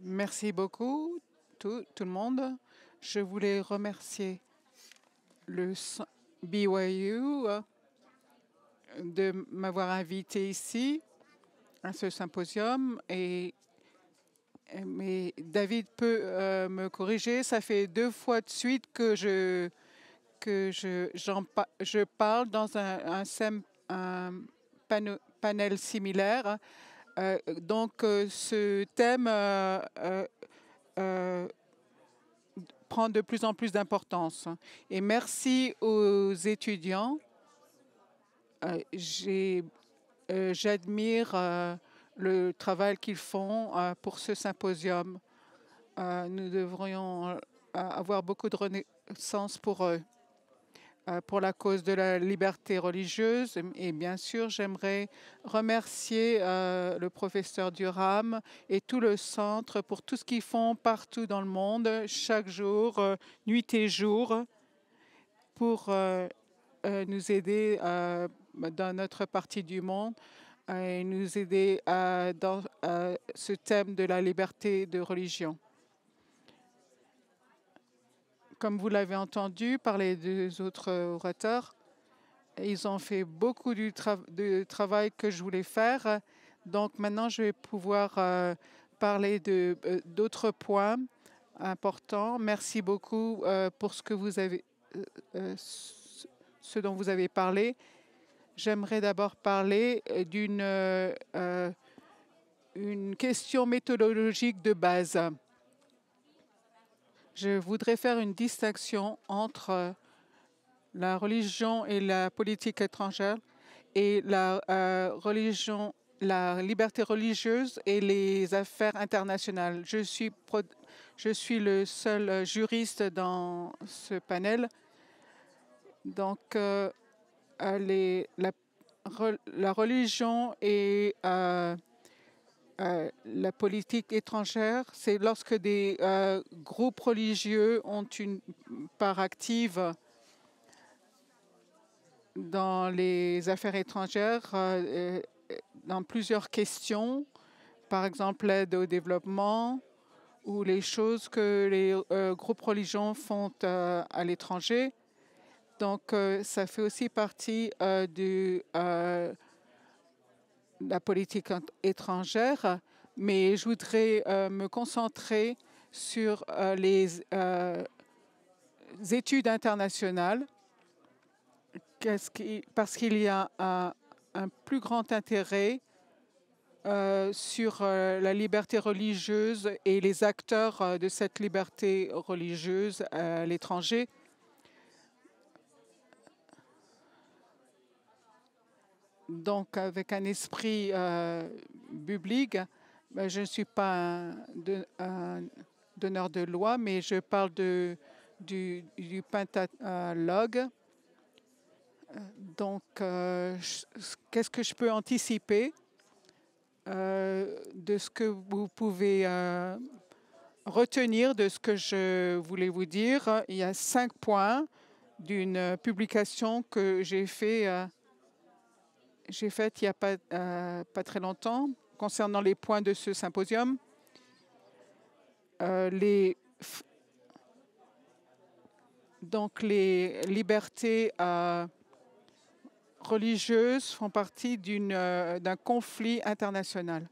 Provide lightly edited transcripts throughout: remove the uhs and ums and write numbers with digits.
Merci beaucoup, tout le monde. Je voulais remercier BYU de m'avoir invité ici à ce symposium. Mais David peut me corriger. Ça fait 2 fois de suite que je parle dans un panel similaire. Ce thème euh, prend de plus en plus d'importance. Et merci aux étudiants. J'admire le travail qu'ils font pour ce symposium. Nous devrions avoir beaucoup de reconnaissance pour eux, pour la cause de la liberté religieuse. Et bien sûr, j'aimerais remercier le professeur Durham et tout le centre pour tout ce qu'ils font partout dans le monde, chaque jour, nuit et jour, pour nous aider dans notre partie du monde et nous aider dans ce thème de la liberté de religion. Comme vous l'avez entendu par les 2 autres orateurs, ils ont fait beaucoup de travail que je voulais faire. Donc maintenant, je vais pouvoir parler d'autres points importants. Merci beaucoup pour ce dont vous avez parlé. J'aimerais d'abord parler une question méthodologique de base. Je voudrais faire une distinction entre la religion et la politique étrangère et la liberté religieuse et les affaires internationales. Je suis le seul juriste dans ce panel. Donc, la religion et la politique étrangère, c'est lorsque des groupes religieux ont une part active dans les affaires étrangères, dans plusieurs questions, par exemple l'aide au développement ou les choses que les groupes religieux font à l'étranger. Donc, ça fait aussi partie de la politique étrangère, mais je voudrais me concentrer sur les études internationales parce qu'il y a un plus grand intérêt sur la liberté religieuse et les acteurs de cette liberté religieuse à l'étranger. Donc, avec un esprit biblique, je ne suis pas un donneur de loi, mais je parle du Pentalogue. Donc, qu'est-ce que je peux anticiper de ce que vous pouvez retenir de ce que je voulais vous dire? Il y a 5 points d'une publication que j'ai faite il n'y a pas très longtemps concernant les points de ce symposium. Donc, les libertés religieuses font partie d'un conflit international.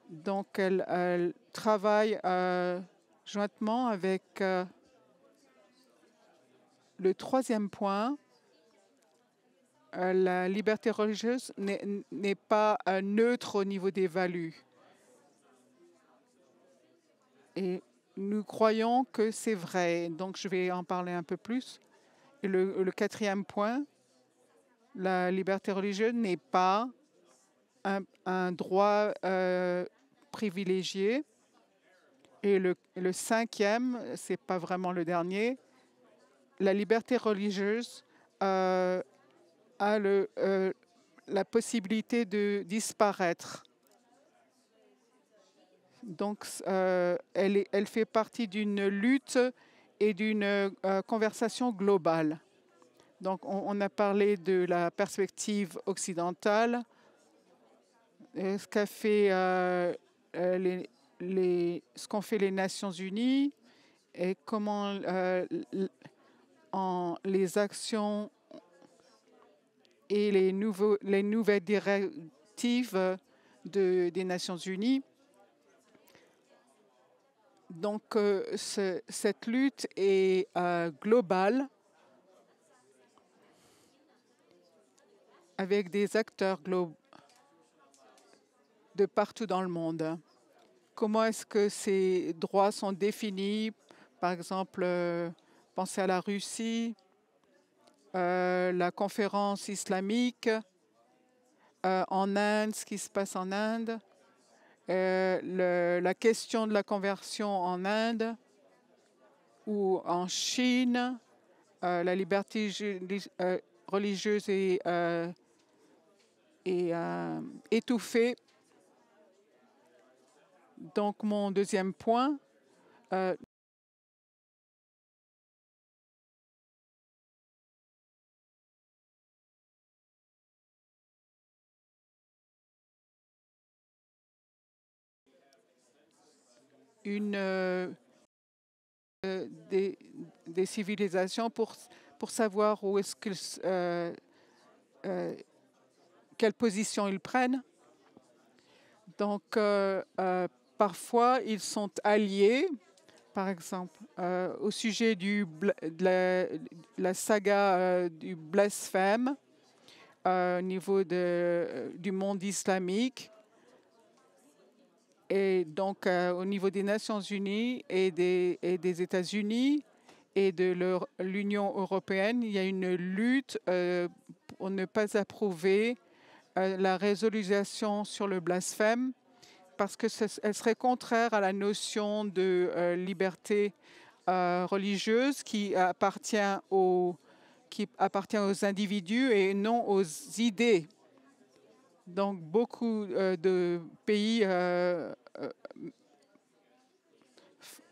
Donc, elles travaillent jointement avec le 3e point. La liberté religieuse n'est pas neutre au niveau des values. Et nous croyons que c'est vrai. Donc, je vais en parler un peu plus. Et le 4e point, la liberté religieuse n'est pas un droit privilégié. Et le 5e, ce n'est pas vraiment le dernier, la liberté religieuse a la possibilité de disparaître. Donc, elle fait partie d'une lutte et d'une conversation globale. Donc, on a parlé de la perspective occidentale, ce qu'a fait ce qu'ont fait les Nations Unies et comment les actions et les nouvelles directives des Nations Unies. Donc, cette lutte est globale avec des acteurs globaux de partout dans le monde. Comment est-ce que ces droits sont définis? Par exemple, pensez à la Russie, la conférence islamique, en Inde, ce qui se passe en Inde, la question de la conversion en Inde ou en Chine, la liberté religieuse est étouffée. Donc, mon deuxième point, des civilisations pour savoir où est-ce quelle position ils prennent. Donc, parfois, ils sont alliés. Par exemple, au sujet de la saga du blasphème au niveau du monde islamique et donc au niveau des Nations Unies et des États-Unis et de l'Union européenne, il y a une lutte pour ne pas approuver la résolution sur le blasphème parce qu'elle serait contraire à la notion de liberté religieuse qui appartient aux individus et non aux idées. Donc, beaucoup de pays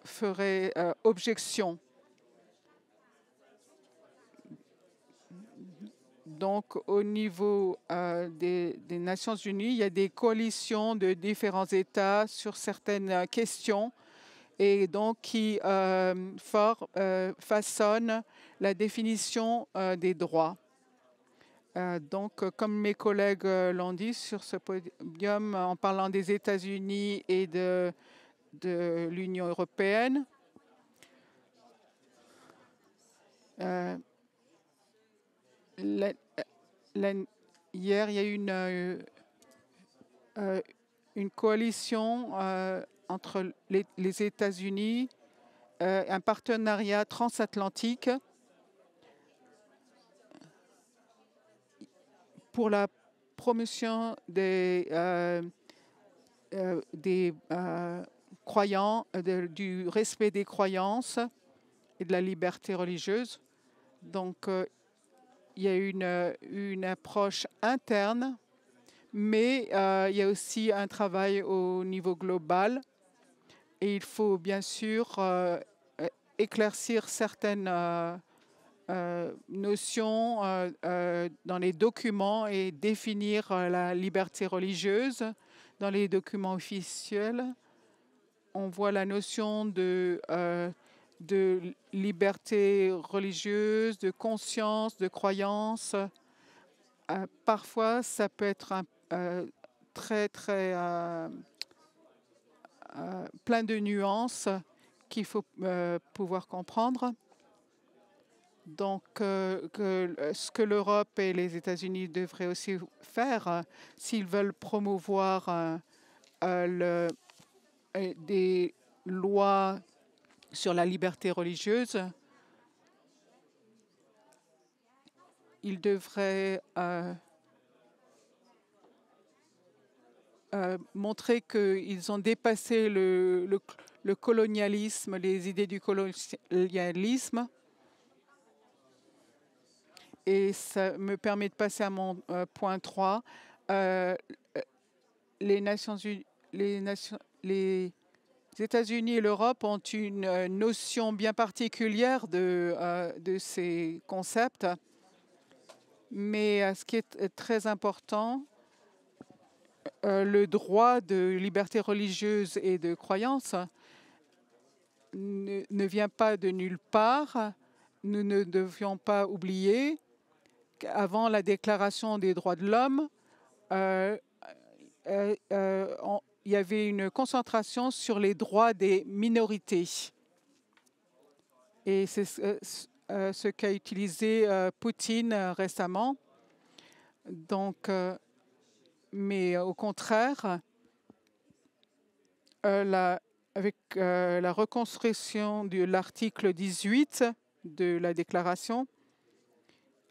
feraient objection. Donc, au niveau des Nations Unies, il y a des coalitions de différents États sur certaines questions et donc qui façonnent la définition des droits. Donc, comme mes collègues l'ont dit sur ce podium, en parlant des États-Unis et de l'Union européenne, hier, il y a eu une coalition entre les États-Unis, un partenariat transatlantique pour la promotion des croyants, du respect des croyances et de la liberté religieuse. Donc, il y a une approche interne, mais il y a aussi un travail au niveau global. Et il faut bien sûr éclaircir certaines notions dans les documents et définir la liberté religieuse dans les documents officiels. On voit la notion de liberté religieuse, de conscience, de croyance. Parfois, ça peut être très, très plein de nuances qu'il faut pouvoir comprendre. Donc, ce que l'Europe et les États-Unis devraient aussi faire, s'ils veulent promouvoir des lois sur la liberté religieuse, ils devraient montrer qu'ils ont dépassé le colonialisme, les idées du colonialisme. Et ça me permet de passer à mon point 3. Les États-Unis et l'Europe ont une notion bien particulière de ces concepts. Mais ce qui est très important, le droit de liberté religieuse et de croyance ne vient pas de nulle part. Nous ne devions pas oublier qu'avant la Déclaration des droits de l'homme, il y avait une concentration sur les droits des minorités. Et c'est ce qu'a utilisé Poutine récemment. Donc, mais au contraire, avec la reconstruction de l'article 18 de la déclaration,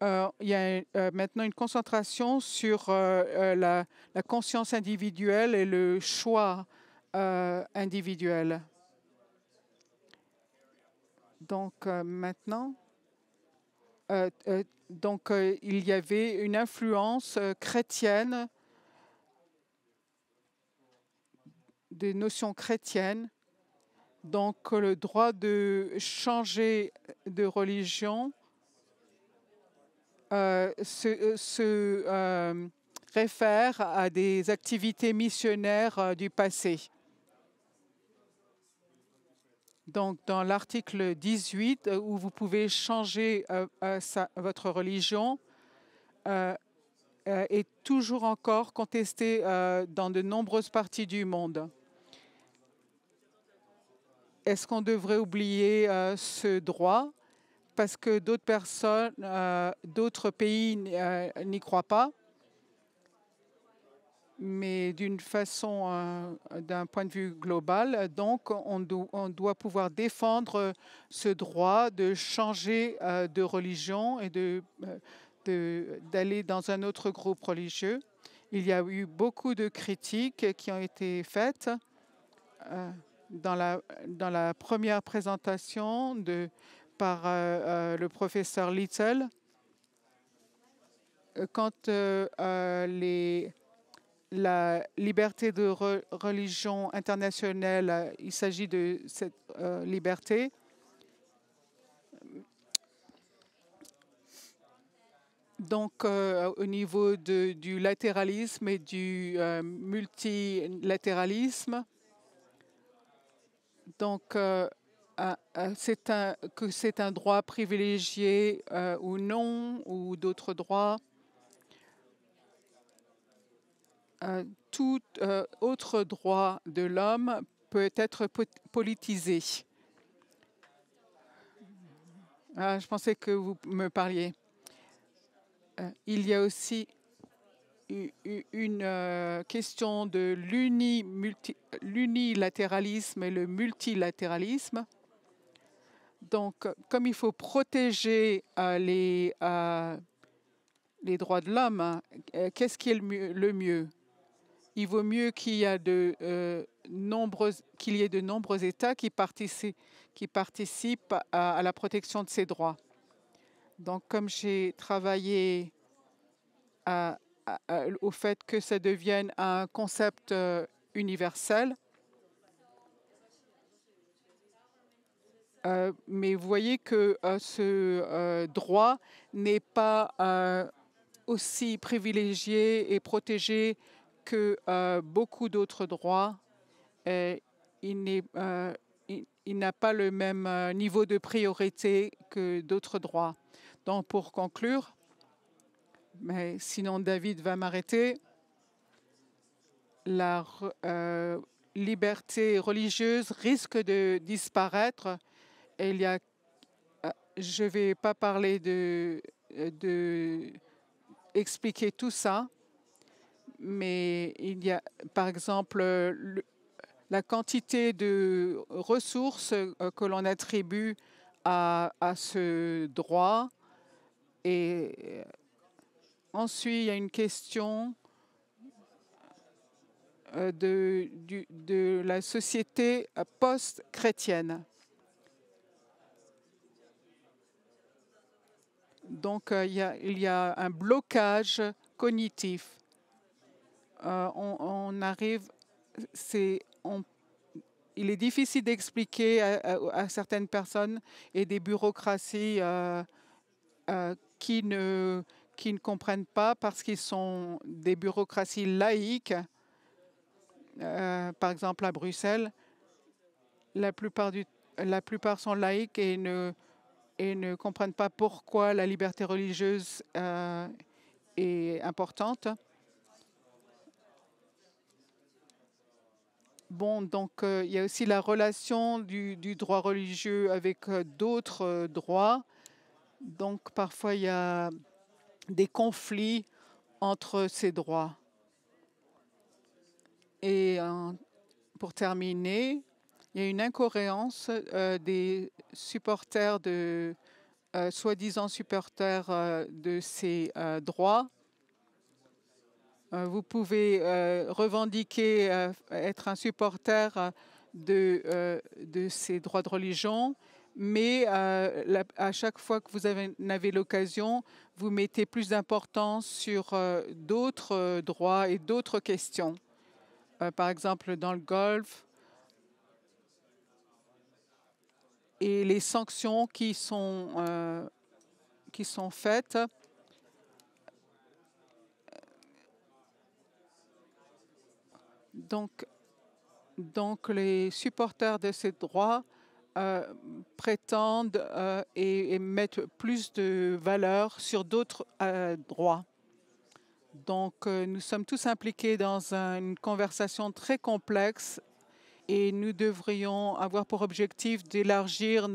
il y a maintenant une concentration sur la conscience individuelle et le choix individuel. Donc maintenant, il y avait une influence chrétienne, des notions chrétiennes. Donc le droit de changer de religion se réfère à des activités missionnaires du passé. Donc, dans l'article 18, où vous pouvez changer votre religion, est toujours encore contesté dans de nombreuses parties du monde. Est-ce qu'on devrait oublier ce droit parce que d'autres personnes, d'autres pays n'y croient pas? Mais d'une façon, d'un point de vue global, donc on doit pouvoir défendre ce droit de changer de religion et d'aller dans un autre groupe religieux. Il y a eu beaucoup de critiques qui ont été faites dans la première présentation par le professeur Little. Quand la liberté de religion internationale, il s'agit de cette liberté. Donc, au niveau du latéralisme et du multilatéralisme, donc c'est un droit privilégié ou non, ou d'autres droits. Tout autre droit de l'homme peut être politisé. Je pensais que vous me parliez. Il y a aussi une question de l'unilatéralisme et le multilatéralisme. Donc, comme il faut protéger les droits de l'homme, qu'est-ce qui est le mieux? Il vaut mieux qu'il y ait de nombreux États qui participent à la protection de ces droits. Donc, comme j'ai travaillé au fait que ça devienne un concept universel, mais vous voyez que ce droit n'est pas aussi privilégié et protégé que beaucoup d'autres droits. Il n'a pas le même niveau de priorité que d'autres droits. Donc, pour conclure, mais sinon David va m'arrêter, la liberté religieuse risque de disparaître. Et je ne vais pas parler de expliquer tout ça, mais il y a, par exemple, la quantité de ressources que l'on attribue à ce droit. Et ensuite, il y a une question de la société post-chrétienne. Donc, il y a un blocage cognitif. Il est difficile d'expliquer à certaines personnes et des bureaucraties qui ne comprennent pas parce qu'ils sont des bureaucraties laïques. Par exemple, à Bruxelles, la plupart sont laïcs et ne comprennent pas pourquoi la liberté religieuse est importante. Bon, donc il y a aussi la relation du droit religieux avec d'autres droits. Donc parfois il y a des conflits entre ces droits. Et pour terminer, il y a une incohérence des supporters soi-disant supporters de ces droits. Vous pouvez revendiquer être un supporter de ces droits de religion, mais à chaque fois que vous avez l'occasion, vous mettez plus d'importance sur d'autres droits et d'autres questions. Par exemple, dans le Golfe, et les sanctions qui sont faites. Donc, les supporters de ces droits prétendent et mettent plus de valeur sur d'autres droits. Donc, nous sommes tous impliqués dans une conversation très complexe et nous devrions avoir pour objectif d'élargir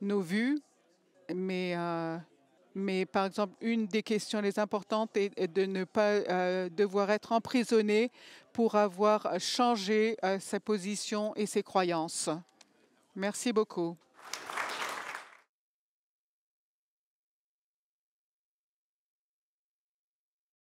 nos vues. Mais par exemple, une des questions les importantes est de ne pas devoir être emprisonné pour avoir changé sa position et ses croyances. Merci beaucoup.